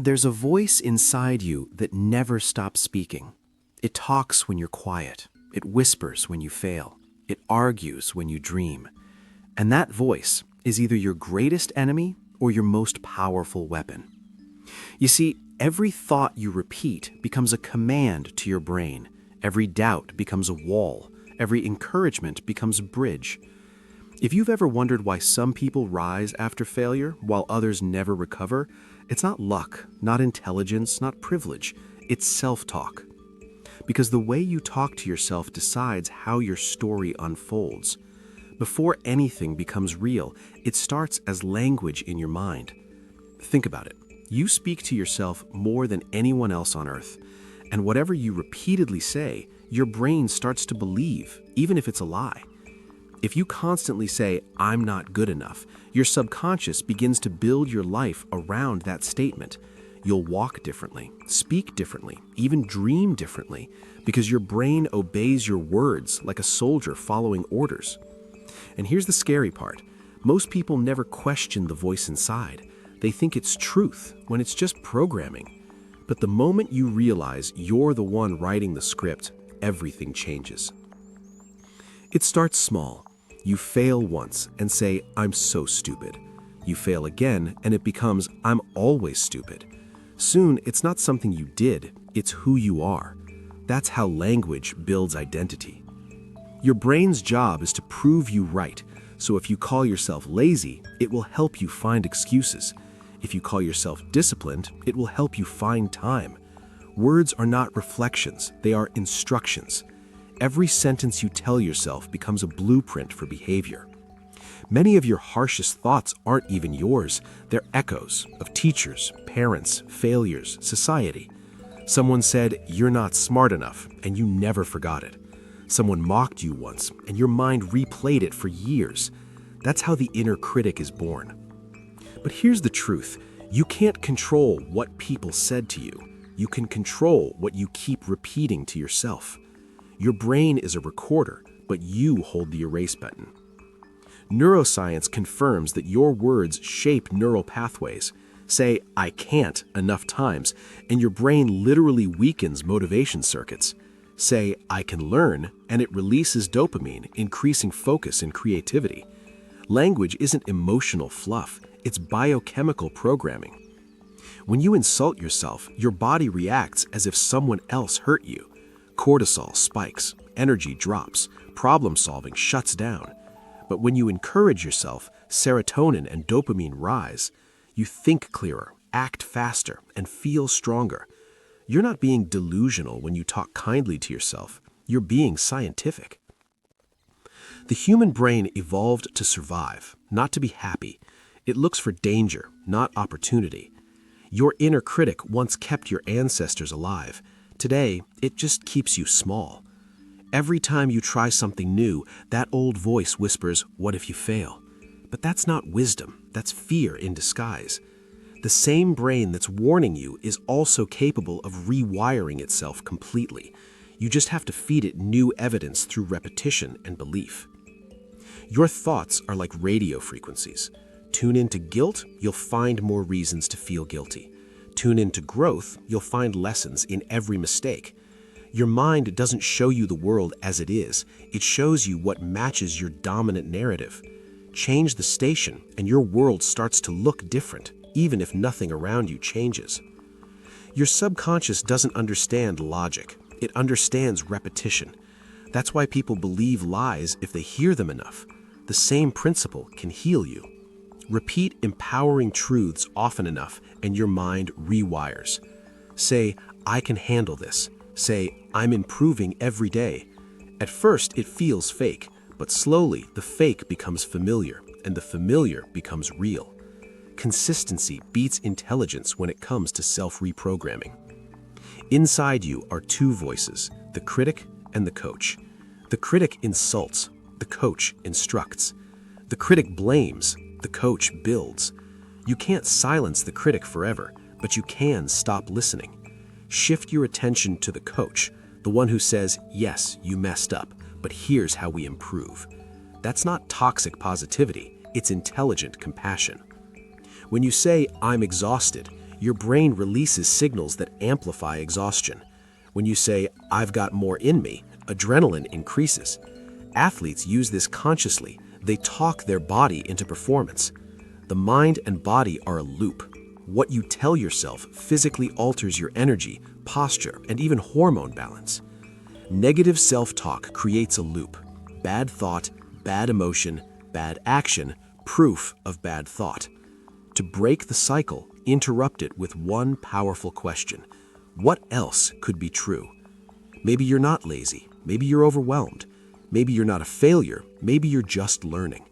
There's a voice inside you that never stops speaking. It talks when you're quiet. It whispers when you fail. It argues when you dream. And that voice is either your greatest enemy or your most powerful weapon. You see, every thought you repeat becomes a command to your brain. Every doubt becomes a wall. Every encouragement becomes a bridge. If you've ever wondered why some people rise after failure while others never recover, it's not luck, not intelligence, not privilege. It's self-talk. Because the way you talk to yourself decides how your story unfolds. Before anything becomes real, it starts as language in your mind. Think about it. You speak to yourself more than anyone else on earth. And whatever you repeatedly say, your brain starts to believe, even if it's a lie. If you constantly say, "I'm not good enough," your subconscious begins to build your life around that statement. You'll walk differently, speak differently, even dream differently, because your brain obeys your words like a soldier following orders. And here's the scary part. Most people never question the voice inside. They think it's truth when it's just programming. But the moment you realize you're the one writing the script, everything changes. It starts small. You fail once and say, "I'm so stupid." You fail again and it becomes, "I'm always stupid." Soon, it's not something you did, it's who you are. That's how language builds identity. Your brain's job is to prove you right, so if you call yourself lazy, it will help you find excuses. If you call yourself disciplined, it will help you find time. Words are not reflections, they are instructions. Every sentence you tell yourself becomes a blueprint for behavior. Many of your harshest thoughts aren't even yours. They're echoes of teachers, parents, failures, society. Someone said, "You're not smart enough," and you never forgot it. Someone mocked you once, and your mind replayed it for years. That's how the inner critic is born. But here's the truth. You can't control what people said to you. You can control what you keep repeating to yourself. Your brain is a recorder, but you hold the erase button. Neuroscience confirms that your words shape neural pathways. Say, "I can't" enough times, and your brain literally weakens motivation circuits. Say, "I can learn," and it releases dopamine, increasing focus and creativity. Language isn't emotional fluff, it's biochemical programming. When you insult yourself, your body reacts as if someone else hurt you. Cortisol spikes, energy drops, problem solving shuts down. But when you encourage yourself, serotonin and dopamine rise. You think clearer, act faster, and feel stronger. You're not being delusional when you talk kindly to yourself. You're being scientific. The human brain evolved to survive, not to be happy. It looks for danger, not opportunity. Your inner critic once kept your ancestors alive. Today, it just keeps you small. Every time you try something new, that old voice whispers, "What if you fail?" But that's not wisdom, that's fear in disguise. The same brain that's warning you is also capable of rewiring itself completely. You just have to feed it new evidence through repetition and belief. Your thoughts are like radio frequencies. Tune into guilt, you'll find more reasons to feel guilty. Tune into growth, you'll find lessons in every mistake. Your mind doesn't show you the world as it is. It shows you what matches your dominant narrative. Change the station, and your world starts to look different, even if nothing around you changes. Your subconscious doesn't understand logic. It understands repetition. That's why people believe lies if they hear them enough. The same principle can heal you. Repeat empowering truths often enough, and your mind rewires. Say, "I can handle this." Say, "I'm improving every day." At first, it feels fake, but slowly the fake becomes familiar, and the familiar becomes real. Consistency beats intelligence when it comes to self-reprogramming. Inside you are two voices, the critic and the coach. The critic insults, the coach instructs. The critic blames, the coach builds. You can't silence the critic forever, but you can stop listening. Shift your attention to the coach, the one who says, "Yes, you messed up, but here's how we improve." That's not toxic positivity, it's intelligent compassion. When you say, "I'm exhausted," Your brain releases signals that amplify exhaustion. When you say, "I've got more in me," adrenaline increases. Athletes use this consciously. They talk their body into performance. The mind and body are a loop. What you tell yourself physically alters your energy, posture, and even hormone balance. Negative self-talk creates a loop. Bad thought, bad emotion, bad action, proof of bad thought. To break the cycle, interrupt it with one powerful question. What else could be true? Maybe you're not lazy. Maybe you're overwhelmed. Maybe you're not a failure. Maybe you're just learning.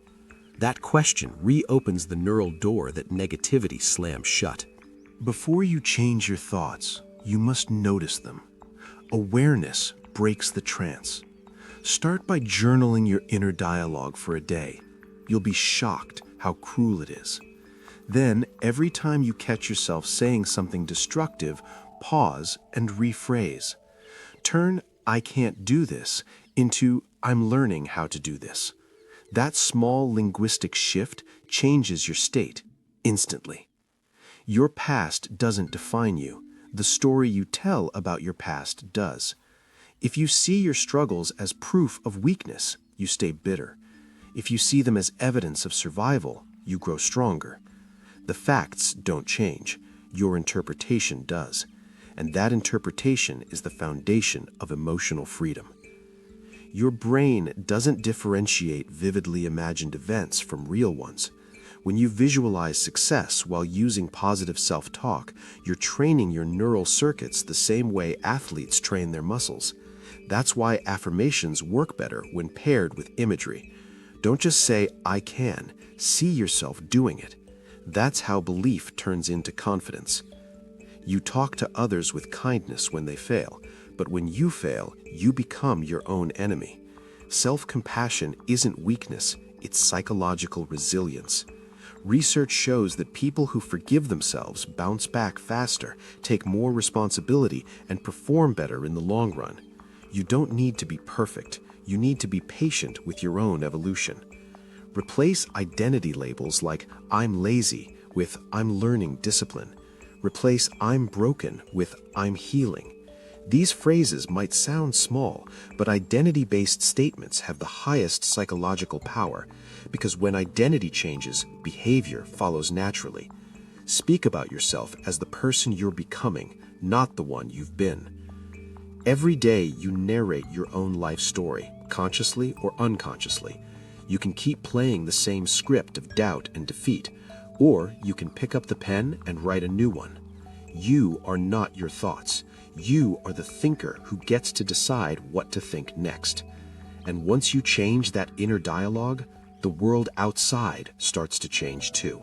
That question reopens the neural door that negativity slams shut. Before you change your thoughts, you must notice them. Awareness breaks the trance. Start by journaling your inner dialogue for a day. You'll be shocked how cruel it is. Then, every time you catch yourself saying something destructive, pause and rephrase. Turn "I can't do this" into "I'm learning how to do this." That small linguistic shift changes your state instantly. Your past doesn't define you. The story you tell about your past does. If you see your struggles as proof of weakness, you stay bitter. If you see them as evidence of survival, you grow stronger. The facts don't change. Your interpretation does. And that interpretation is the foundation of emotional freedom. Your brain doesn't differentiate vividly imagined events from real ones. When you visualize success while using positive self-talk, you're training your neural circuits the same way athletes train their muscles. That's why affirmations work better when paired with imagery. Don't just say, "I can." See yourself doing it. That's how belief turns into confidence. You talk to others with kindness when they fail, but when you fail, you become your own enemy. Self-compassion isn't weakness, it's psychological resilience. Research shows that people who forgive themselves bounce back faster, take more responsibility, and perform better in the long run. You don't need to be perfect. You need to be patient with your own evolution. Replace identity labels like "I'm lazy" with "I'm learning discipline." Replace "I'm broken" with "I'm healing." These phrases might sound small, but identity-based statements have the highest psychological power because when identity changes, behavior follows naturally. Speak about yourself as the person you're becoming, not the one you've been. Every day you narrate your own life story, consciously or unconsciously. You can keep playing the same script of doubt and defeat, or you can pick up the pen and write a new one. You are not your thoughts. You are the thinker who gets to decide what to think next. And once you change that inner dialogue, the world outside starts to change too.